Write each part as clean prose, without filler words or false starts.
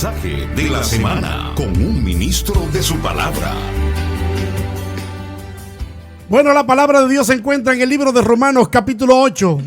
mensaje de la semana con un ministro de su palabra. Bueno, la palabra de Dios se encuentra en el libro de Romanos capítulo 8.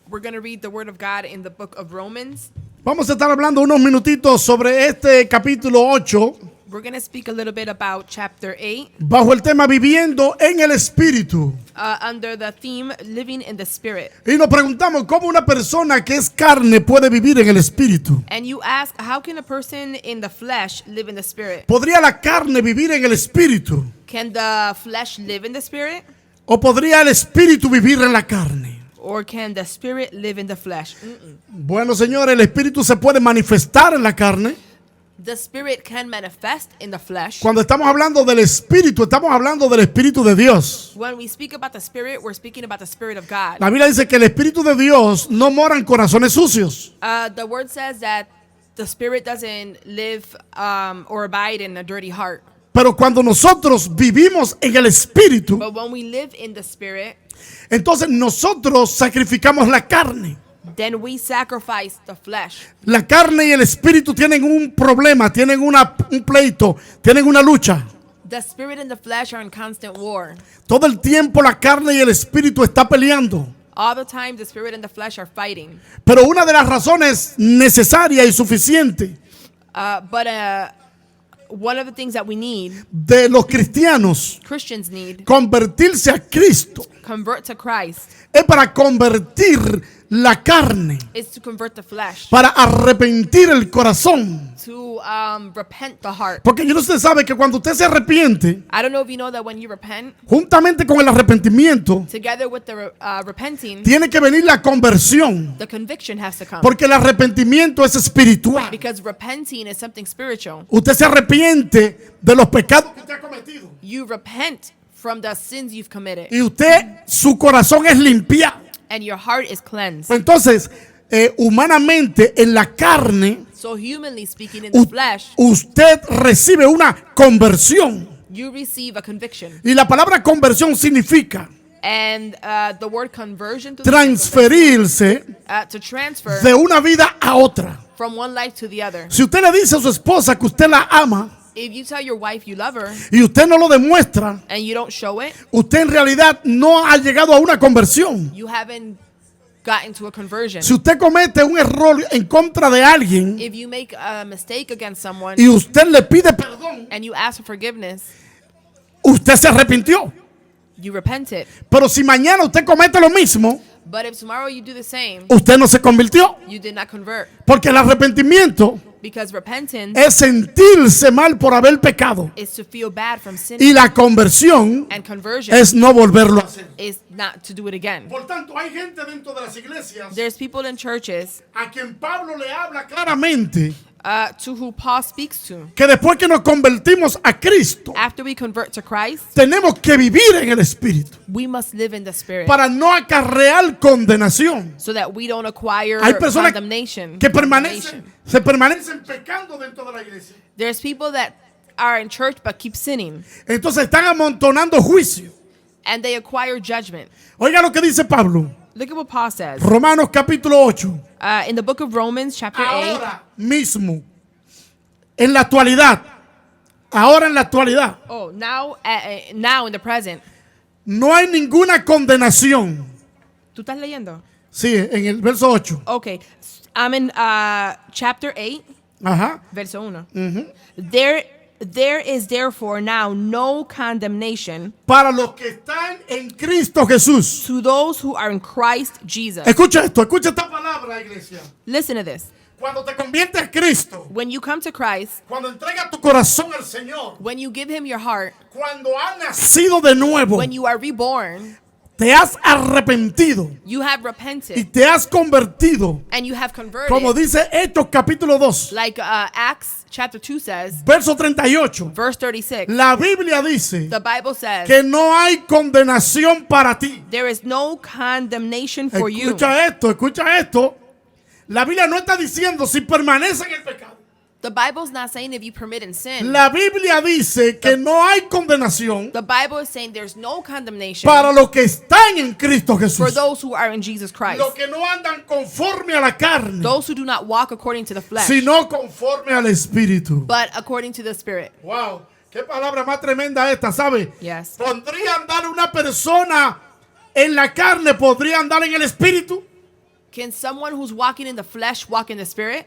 We're going to read the word of God in the book of Romans. Vamos a estar hablando unos minutitos sobre este capítulo 8 We're going to speak a little bit about chapter 8 bajo el tema Viviendo en el Espíritu. under the theme Living in the Spirit. Y nos preguntamos cómo una persona que es carne puede vivir en el Espíritu. And you ask, how can a person in the flesh live in the Spirit? ¿Podría la carne vivir en el Espíritu? Can the flesh live in the Spirit? ¿O podría el Espíritu vivir en la carne? Or can the Spirit live in the flesh? Bueno, señores, el Espíritu se puede manifestar en la carne. The Spirit can manifest in the flesh. Cuando estamos hablando del Espíritu, estamos hablando del Espíritu de Dios. When we speak about the Spirit, we're speaking about the Spirit of God. La Biblia dice que el Espíritu de Dios no mora en corazones sucios. The word says that the Spirit doesn't live or abide in a dirty heart. Pero cuando nosotros vivimos en el Espíritu, But when we live in the Spirit, entonces nosotros sacrificamos la carne. then we sacrifice the flesh. La carne y el Espíritu tienen un problema, tienen un pleito, tienen una lucha. The Spirit and the flesh are in constant war. Todo el tiempo la carne y el Espíritu están peleando. All the time, the Spirit and the flesh are fighting. Pero una de las razones necesarias y suficientes But one of the things that we need, de los cristianos Christians need, convertirse a Cristo convert to Christ, es para convertir la carne, is to convert the flesh, para arrepentir el corazón. to repent the heart. Porque yo no sé sabe que cuando usted se arrepiente, I don't know if you know that when you repent, juntamente con el arrepentimiento, together with the repenting, tiene que venir la conversión. the conviction has to come. Porque el arrepentimiento es espiritual. Because repenting is something spiritual. Usted se arrepiente de los pecados que usted ha cometido. You repent from the sins you've committed, Y usted, su corazón es limpiado. and your heart is cleansed. Entonces, humanamente, en la carne, So humanly speaking, in the flesh, usted recibe una conversión. you receive a conviction. Y la palabra conversión significa And the word conversion to the conviction, transferirse to transfer de una vida a otra. from one life to the other. Si usted le dice a su esposa que usted la ama If you tell your wife you love her y usted no lo demuestra, and you don't show it, usted en realidad no ha llegado a una conversión. you haven't gotten to a conversion. Si usted comete un error en contra de alguien If you make a mistake against someone y usted le pide perdón, and you ask for forgiveness, usted se arrepintió. you repent it. Pero si mañana usted comete lo mismo, But if tomorrow you do the same, usted no se convirtió. you did not convert. Porque el arrepentimiento Because repentance es sentirse mal por haber pecado. is to feel bad from sin, Y la conversión and conversion es no volverlo a hacer. is not to do it again. Por tanto, hay gente dentro de las iglesias There's people in churches a quien Pablo le habla claramente to who Paul speaks to. que después que nos convertimos a Cristo, After we convert to Christ, tenemos que vivir en el Espíritu we must live in the Spirit para no acarrear condenación. so that we don't acquire Hay personas condemnation. que se permanecen pecando dentro de la iglesia. There's people that are in church but keep sinning, Entonces están amontonando juicio. and they acquire judgment. Oiga lo que dice Pablo, Look at what Paul says Romanos capítulo 8. in the book of Romans, chapter 8. Ahora mismo, en la actualidad, ahora en la actualidad, Oh, now in the present. no hay ninguna condenación. ¿Tú estás leyendo? Sí, en el verso 8. Okay, I'm in chapter 8, Ajá. verso 1. There is therefore now no condemnation Para los que están en Cristo Jesús. to those who are in Christ Jesus. Escucha esto, escucha esta palabra, iglesia. Listen to this. Cuando te conviertes a Cristo, When you come to Christ, cuando entregas tu corazón al Señor, when you give him your heart, cuando has nacido de nuevo, when you are reborn, te has arrepentido you have y repented te has convertido, and you have converted. como dice Hechos capítulo 2, Like Acts chapter 2 says, verso 38. verse 36, La Biblia dice the Bible says, que no hay condenación para ti. there is no condemnation for you. Escucha esto, escucha esto. La Biblia no está diciendo si permanece en el pecado. The Bible's not saying if you permit in sin. La Biblia dice que no hay condenación The Bible is saying there's no condemnation para los que están en Cristo for Jesús. those who are in Jesus Christ. Los que no andan conforme a la carne, Those who do not walk according to the flesh, sino conforme al Espíritu. but according to the Spirit. Wow, qué palabra más tremenda esta, ¿sabe? Yes. ¿Podría andar una persona en la carne, podría andar en el Espíritu? Can someone who's walking in the flesh walk in the Spirit?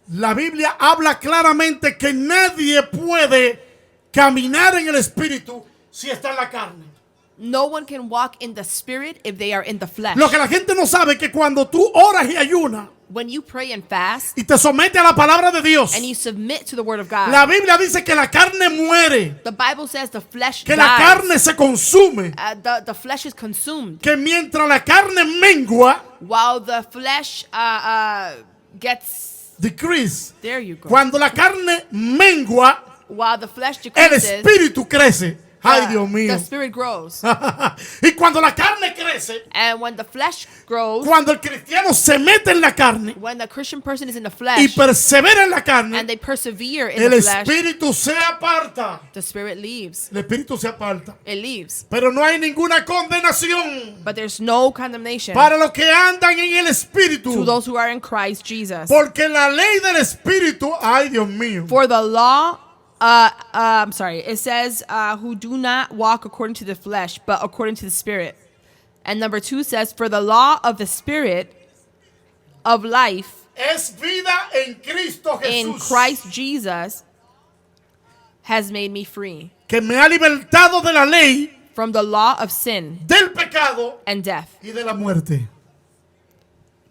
La Biblia habla claramente que nadie puede caminar en el Espíritu si está en la carne. No one can walk in the Spirit if they are in the flesh. Lo que la gente no sabe es que cuando tú oras y ayunas When you pray and fast y te sometes a la palabra de Dios, and you submit to the Word of God, la Biblia dice que la carne muere, the Bible says the flesh que la dies. carne se consume, The flesh is consumed. que mientras la carne mengua, While the flesh gets, decrease. there you go. Cuando la carne mengua, While the flesh el decreases, Espíritu crece. Ay, Dios the mío. Spirit grows. Y cuando la carne crece, And when the flesh grows, cuando el cristiano se mete en la carne when the Christian person is in the y flesh persevera en la and carne, they persevere in el the flesh, Espíritu se aparta. the Spirit leaves. El Espíritu se aparta. It leaves. Pero no hay ninguna condenación But there's no condemnation para los que andan en el to Espíritu. those who are in Christ Jesus. Porque la ley del Espíritu, ay Dios mío, For the law, it says, who do not walk according to the flesh, but according to the Spirit. And number 2 says, for the law of the Spirit of life es vida en Cristo in Jesús, Christ Jesus has made me free que me ha libertado de la ley, from the law of sin del pecado and death. y de la muerte.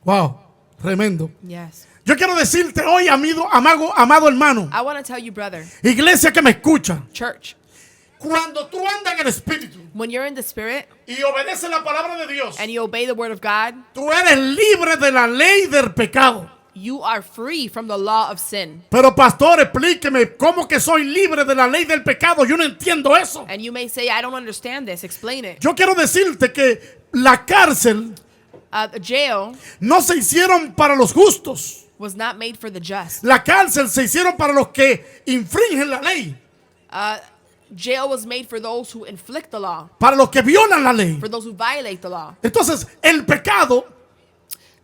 Wow, tremendo. Yes. Yo quiero decirte hoy, amado hermano, I want to tell you, brother, iglesia que me escucha, church, cuando tú andas en el Espíritu when you're in the Spirit y obedeces la palabra de Dios, and you obey the Word of God, tú eres libre de la ley del pecado. you are free from the law of sin. Pero pastor, explíqueme cómo que soy libre de la ley del pecado. Yo no entiendo eso. And you may say, I don't understand this. Explain it. Yo quiero decirte que la cárcel The jail no se hicieron para los justos. was not made for the just. La cárcel se hicieron para los que infringen la ley, Jail was made for those who inflict the law, para los que violan la ley. for those who violate the law. Entonces, el pecado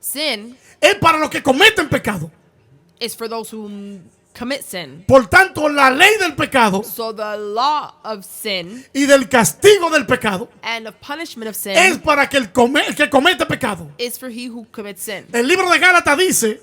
Sin es para los que cometen pecado. is for those who commit sin. Por tanto, la ley del pecado So the law of sin y del castigo del pecado and the punishment of sin es para que el que comete pecado. is for he who commits sin. El libro de Gálatas dice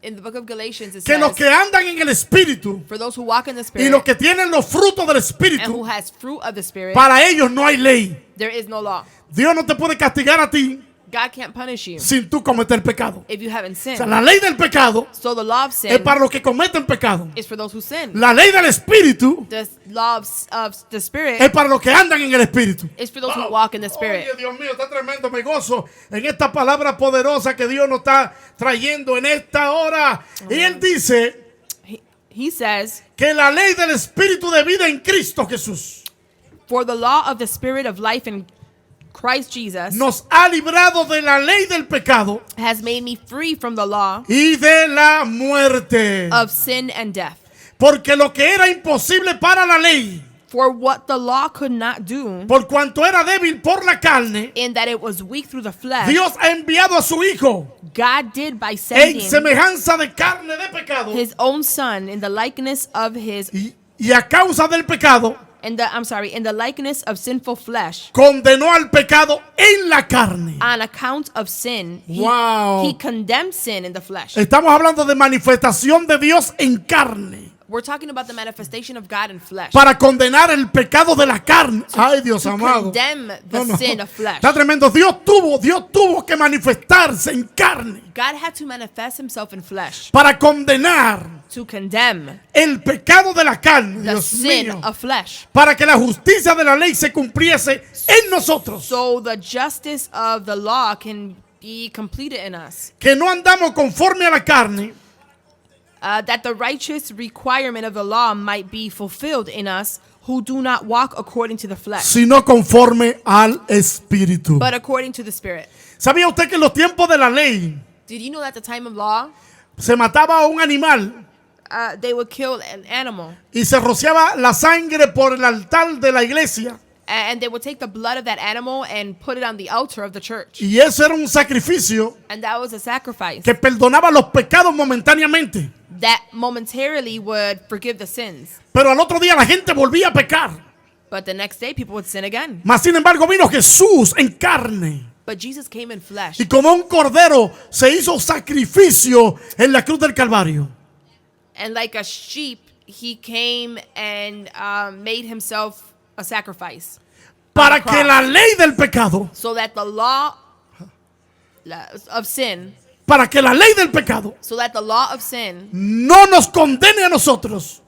In the book of Galatians it que los says, que andan en el Espíritu for those who walk in the y Spirit los que tienen los frutos del and who Espíritu, has fruit of the Spirit, para ellos no hay ley. there is no law. Dios no te puede castigar a ti God can't punish you sin tú cometer pecado. if you haven't O sea, sinned. la ley del pecado So the law of es sin para los que cometen pecado. is for those who sin. La ley del Espíritu The law of the Spirit es para los que andan en el Espíritu. is for those who walk in the Spirit. Oye, Dios mío, está tremendo. Me gozo en esta palabra poderosa que Dios nos está trayendo en esta hora. Y Él dice He says, que la ley del Espíritu de vida en Cristo Jesús for the law of the Spirit of life in Christ Jesus nos ha librado de la ley del pecado has made me free from the law y de la muerte. of sin and death. Porque lo que era imposible para la ley, For what the law could not do, por cuanto era débil por la carne, in that it was weak through the flesh, Dios ha enviado a su Hijo God did by en sending semejanza de carne de pecado. his own son in the likeness of his Y a causa del pecado, in the likeness of sinful flesh. condenó al pecado en la carne. On account of sin, Wow. he condemned sin in the flesh. Estamos hablando de manifestación de Dios en carne. We're talking about the manifestation of God in flesh. Para condenar el pecado de la carne. Ay, Dios To amado. condemn the sin of flesh. Está tremendo. Dios tuvo que manifestarse en carne God had to manifest himself in flesh para condenar to condemn el pecado de la carne. the Dios sin mío. of flesh. Para que la justicia de la ley se cumpliese en nosotros. So the justice of the law can be completed in us. Que no andamos conforme a la carne, That the righteous requirement of the law might be fulfilled in us who do not walk according to the flesh, sino conforme al Espíritu. but according to the Spirit. ¿Sabía usted que en los tiempos de la ley Did you know that at the time of law, se mataba a un animal they would kill an animal. y se rociaba la sangre por el altar de la iglesia. And they would take the blood of that animal and put it on the altar of the church. Y eso era un sacrificio And that was a sacrifice que perdonaba los pecados momentáneamente. that momentarily would forgive the sins. Pero al otro día la gente volvía a pecar. But the next day, people would sin again. Mas sin embargo vino Jesús en carne. But Jesus came in flesh. Y como un cordero se hizo sacrificio en la cruz del Calvario. And like a sheep, he came and made himself a sacrifice. Para que la ley del pecado, So that the law of sin, para que la ley del pecado so that the law of sin no nos condene a nosotros.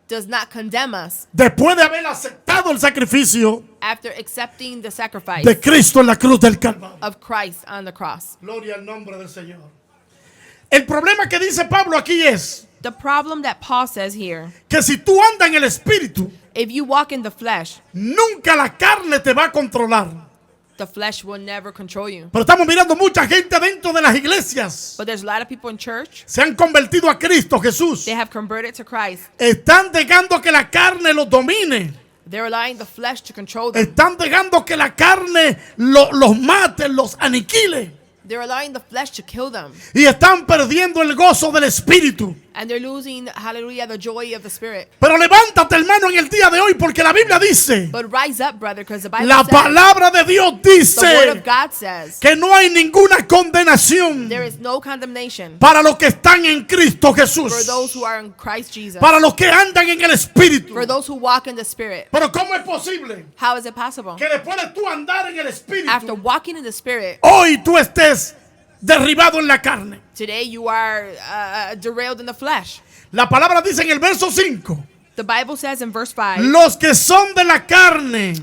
does not condemn us Después de haber aceptado el sacrificio after accepting the sacrifice de Cristo en la cruz del Calvario. of Christ on the cross. Gloria al nombre del Señor. El problema que dice Pablo aquí es The problem that Paul says here, que si tú andas en el Espíritu, if you walk in the flesh nunca la carne te va a controlar. will never control you. Pero estamos mirando mucha gente dentro de las iglesias. But there's a lot of people in church, Se han convertido a Cristo Jesús. they have converted to Christ. Están dejando que la carne los domine. They're allowing the flesh to control them. Están dejando que la carne los mate, los aniquile. They're allowing the flesh to kill them. Y están perdiendo el gozo del Espíritu. And they're losing, hallelujah, the joy of the Spirit. Pero levántate, hermano, en el día de hoy, porque la Biblia dice, But rise up, brother, because the Bible la says, palabra de Dios the word dice of God says, que no hay ninguna condenación there is no condemnation para los que están en Cristo Jesús, for those who are in Christ Jesus, para los que andan en el Espíritu. for those who walk in the Spirit. Pero ¿cómo es posible How is it possible? que después de tú andar en el After Espíritu, walking in the Spirit, hoy tú estés derribado en la carne? today you are derailed in the flesh. La palabra dice en el verso 5, The Bible says in verse 5, los que son de la carne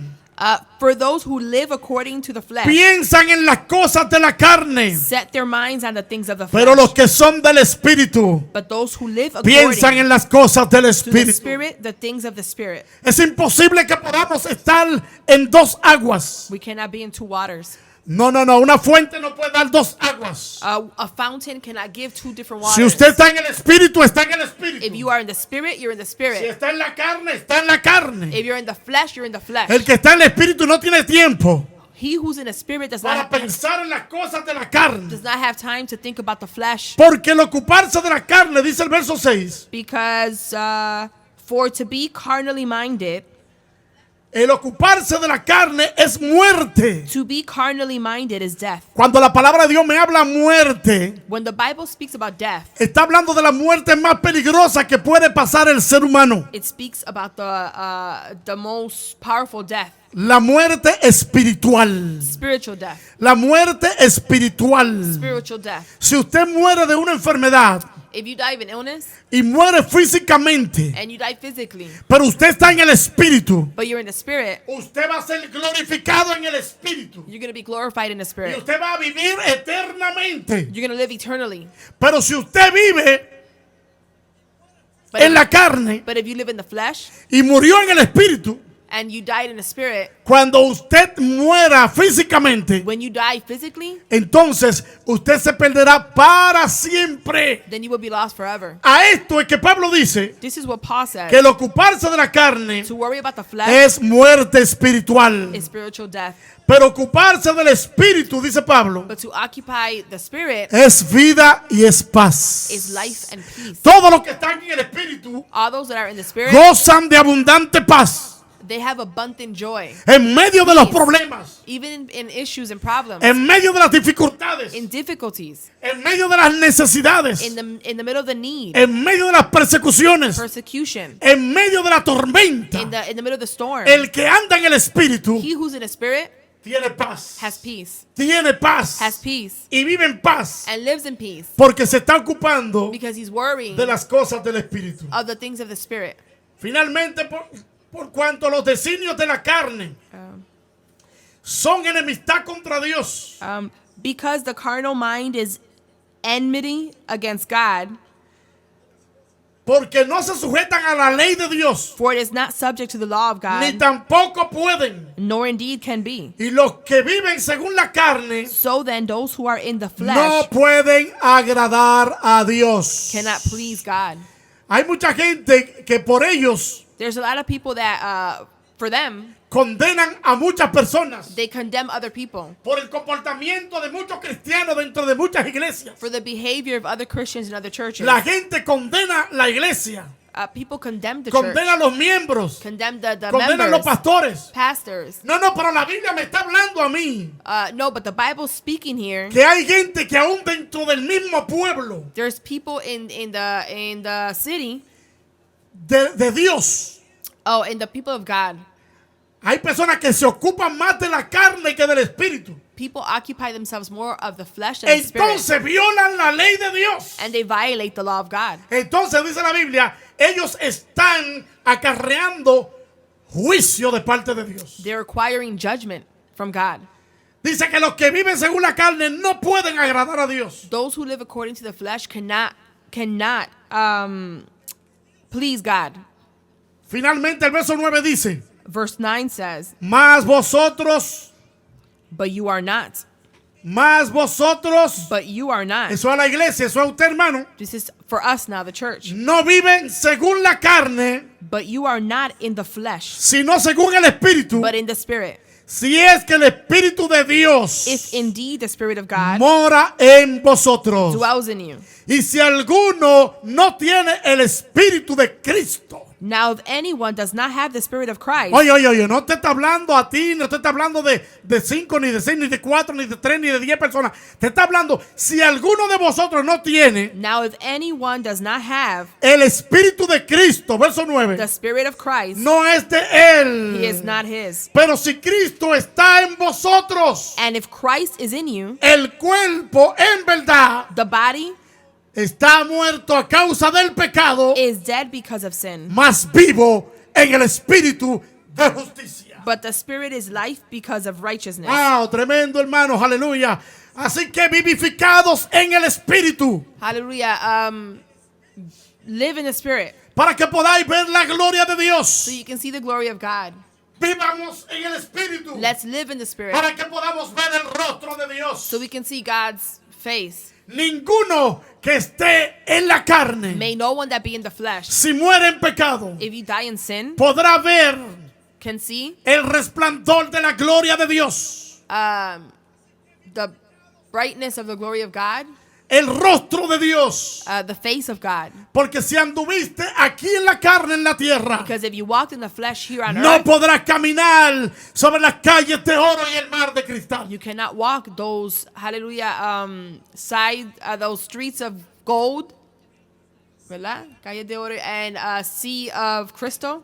for those who live according to the flesh, piensan en las cosas de la carne, set their minds on the things of the pero flesh. los que son del Espíritu But those who live piensan according en las cosas del to the Espíritu. Spirit, the things of the Spirit. Es imposible que podamos estar en dos aguas. We cannot be in two waters. No, una fuente no puede dar dos aguas. A fountain cannot give two different waters. Si usted está en el Espíritu, está en el If Espíritu. you are in the Spirit, you're in the Si Spirit. está en la carne, está en la carne. If you're in the flesh, you're in the flesh. El que está en el Espíritu no tiene tiempo He who's in the Spirit does para not pensar en las cosas de la carne. have time to think about the flesh, Porque el ocuparse de la carne, dice el verso 6, because for to be carnally minded, el ocuparse de la carne es muerte. to be carnally minded is death. Cuando la palabra de Dios me habla muerte, When the Bible speaks about death, está hablando de la muerte más peligrosa que puede pasar el ser humano. it speaks about the most powerful death, La muerte espiritual. spiritual death, La muerte espiritual. spiritual death. Si usted muere de una enfermedad If you die of an illness y muere físicamente, and you die physically, pero usted está en el Espíritu, but you're in the Spirit, usted va a ser glorificado en el Espíritu. you're going to be glorified in the Y Spirit. usted va a vivir eternamente. You're going to live eternally. Pero si usted vive But en la carne But if you live in the flesh y murió en el Espíritu, and you died in the Spirit, cuando usted muera físicamente, when you die physically, entonces usted se perderá para siempre. then you will be lost forever. A esto es que Pablo dice This is what Paul says. que el ocuparse de la carne To worry about the flesh es muerte espiritual. is spiritual death. Pero ocuparse del Espíritu, dice Pablo, But to occupy the Spirit es vida y es paz. is life and peace. Todos los que están en el Espíritu All those that are in the Spirit, gozan de abundante paz they have abundant joy. en medio de los problemas, Even in issues and problems, en medio de las dificultades, in difficulties, en medio de las necesidades, in the middle of the need, en medio de las persecuciones, persecution, en medio de la tormenta. in the middle of the storm. El que anda en el Espíritu He who's in the Spirit tiene paz, has peace, tiene paz has peace, y vive en paz and lives in peace porque se está ocupando because he's worrying de las cosas del Espíritu. of the things of the Spirit. Finalmente, por cuanto los designios de la carne son enemistad contra Dios, Because the carnal mind is enmity against God, porque no se sujetan a la ley de Dios, for it is not subject to the law of ni God, tampoco pueden. nor indeed can be. Y los que viven según la carne So then, those who are in the no flesh pueden agradar a Dios. cannot please God. Hay mucha gente que por ellos There's a lot of people that, for them, condenan a muchas personas they condemn other people por el comportamiento de muchos cristianos dentro de muchas iglesias. for the behavior of other Christians in other churches. La gente condena la iglesia, People condemn the condena a church, los miembros, condemn the condena a los members, pastores. pastors. No, pero la Biblia me está hablando a mí No, but the Bible's speaking here. que hay gente que aún dentro del mismo pueblo There's people in the city, de Dios. in the people of God. Hay personas que se ocupan más de la carne que del espíritu. People occupy themselves more of the flesh than the spirit, Entonces violan la ley de Dios. and they violate the law of God. Entonces dice la Biblia, ellos están acarreando juicio de parte de Dios. They're acquiring judgment from God. Dice que los que viven según la carne no pueden agradar a Dios. Those who live according to the flesh cannot please God. Finalmente el verso 9 dice, Verse 9 says, mas vosotros, but you are not. mas vosotros, But you are not. eso a la iglesia, eso a usted hermano, This is for us now, the church. no viven según la carne, But you are not in the flesh, sino según el espíritu. but in the spirit. Si es que el espíritu de Dios If indeed the spirit of God mora en vosotros. dwells in you. Y si alguno no tiene el espíritu de Cristo. Now, if anyone does not have the spirit of Christ, Oye, no te está hablando a ti, no te está hablando de 5, ni de 6, ni de 4, ni de 3, ni de 10 personas. Te está hablando, si alguno de vosotros no tiene now if anyone does not have el espíritu de Cristo, verso 9, the spirit of Christ, no es de él. he is not his. Pero si Cristo está en vosotros, And if Christ is in you, el cuerpo en verdad the body está muerto a causa del pecado, is dead because of sin, más vivo en el espíritu de justicia. but the spirit is life because of righteousness. Wow, tremendo hermano, aleluya. Así que vivificados en el espíritu, Hallelujah. Live in the spirit para que podáis ver la gloria de Dios. so you can see the glory of God. Vivamos en el espíritu Let's live in the spirit para que podamos ver el rostro de Dios. so we can see God's face. Ninguno que esté en la carne, May no one that be in the flesh, si muere en pecado, if you die in sin, podrá ver can see el resplandor de la gloria de Dios. the brightness of the glory of God, El rostro de Dios. the face of God. Porque si anduviste aquí en la carne, en la tierra, Because if you walked in the flesh here on no earth, podrás caminar sobre las calles de oro y el mar de cristal. you cannot walk those, hallelujah, those streets of gold, ¿verdad? Calle de oro and sea of crystal.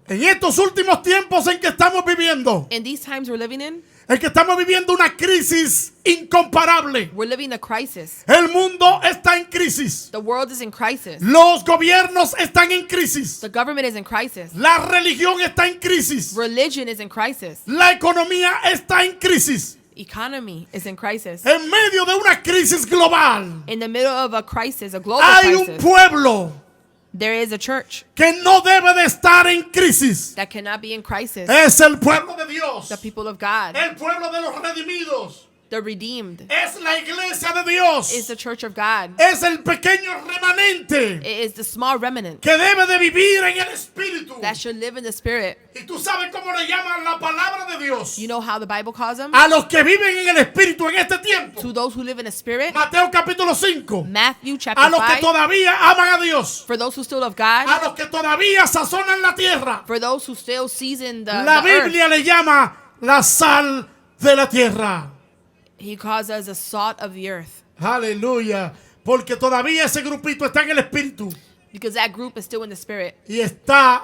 En estos últimos tiempos en que estamos viviendo, In these times we're living in, en que estamos viviendo una crisis incomparable. we're living a crisis. El mundo está en crisis. The world is in crisis. Los gobiernos están en crisis. The government is in crisis. La religión está en crisis. Religion is in crisis. La economía está en crisis. Economy is in crisis. En medio de una crisis global, In the middle of a crisis, a global hay un crisis, pueblo there is a church que no debe de estar en crisis. that cannot be in crisis. Es el pueblo de Dios. The people of God, El pueblo de los redimidos. the redeemed, Es la iglesia de Dios. is the church of God. Es el pequeño remanente It is the small remnant que debe de vivir en el espíritu. that should live in the spirit. Y tú sabes cómo le llaman la palabra de Dios You know how the Bible calls them? a los que viven en el espíritu en este tiempo. To those who live in the spirit. Mateo capítulo 5. Matthew A chapter los que 5. todavía aman a Dios. For those who still love God. A los que todavía sazonan la tierra. For those who still season the La earth. Biblia le llama la sal de la tierra. He calls us the salt of the earth. Aleluya. Porque todavía ese grupito está en el espíritu Because that group is still in the spirit. y está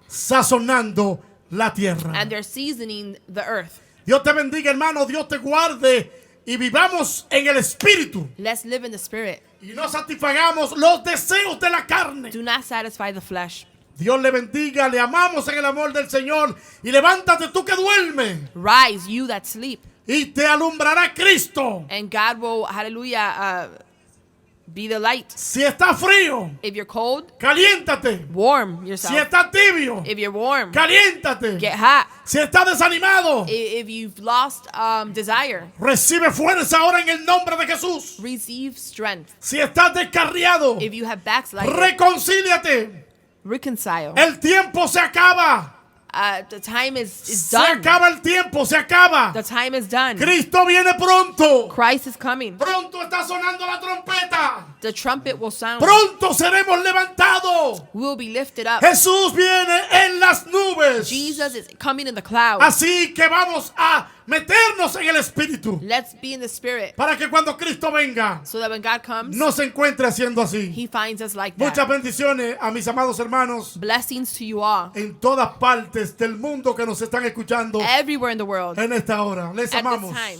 sazonando la tierra. And they're seasoning the earth. Dios te bendiga, hermano. Dios te guarde y vivamos en el espíritu Let's live in the spirit. y no satisfagamos los deseos de la carne. Do not satisfy the flesh. Dios le bendiga, le amamos en el amor del Señor y levántate tú que duermes Rise, you that sleep. y te alumbrará Cristo. And God will, hallelujah, Be the light. Si está frío, If you're cold, caliéntate. warm Si yourself. está tibio, If you're warm, caliéntate. get hot. Si está desanimado, If you've lost desire, recibe fuerza ahora en el nombre de Jesús. receive strength. Si estás descarriado, If you have backslided, reconcíliate. reconcile. El tiempo se acaba. The time is Se done. acaba el tiempo, se acaba. The time is done. Cristo viene pronto. Christ is coming. Pronto está sonando la trompeta. The trumpet will sound. Pronto seremos levantados. We will be lifted up. Jesús viene en las nubes. Jesus is coming in the clouds. Así que vamos a meternos en el Espíritu. Let's be in the Spirit Para que cuando Cristo venga, so that when God comes, no se encuentre haciendo así. He finds us like Muchas that. bendiciones a mis amados hermanos Blessings to you all, en todas partes del mundo que nos están escuchando everywhere in the world. en esta hora. Les At this amamos. time.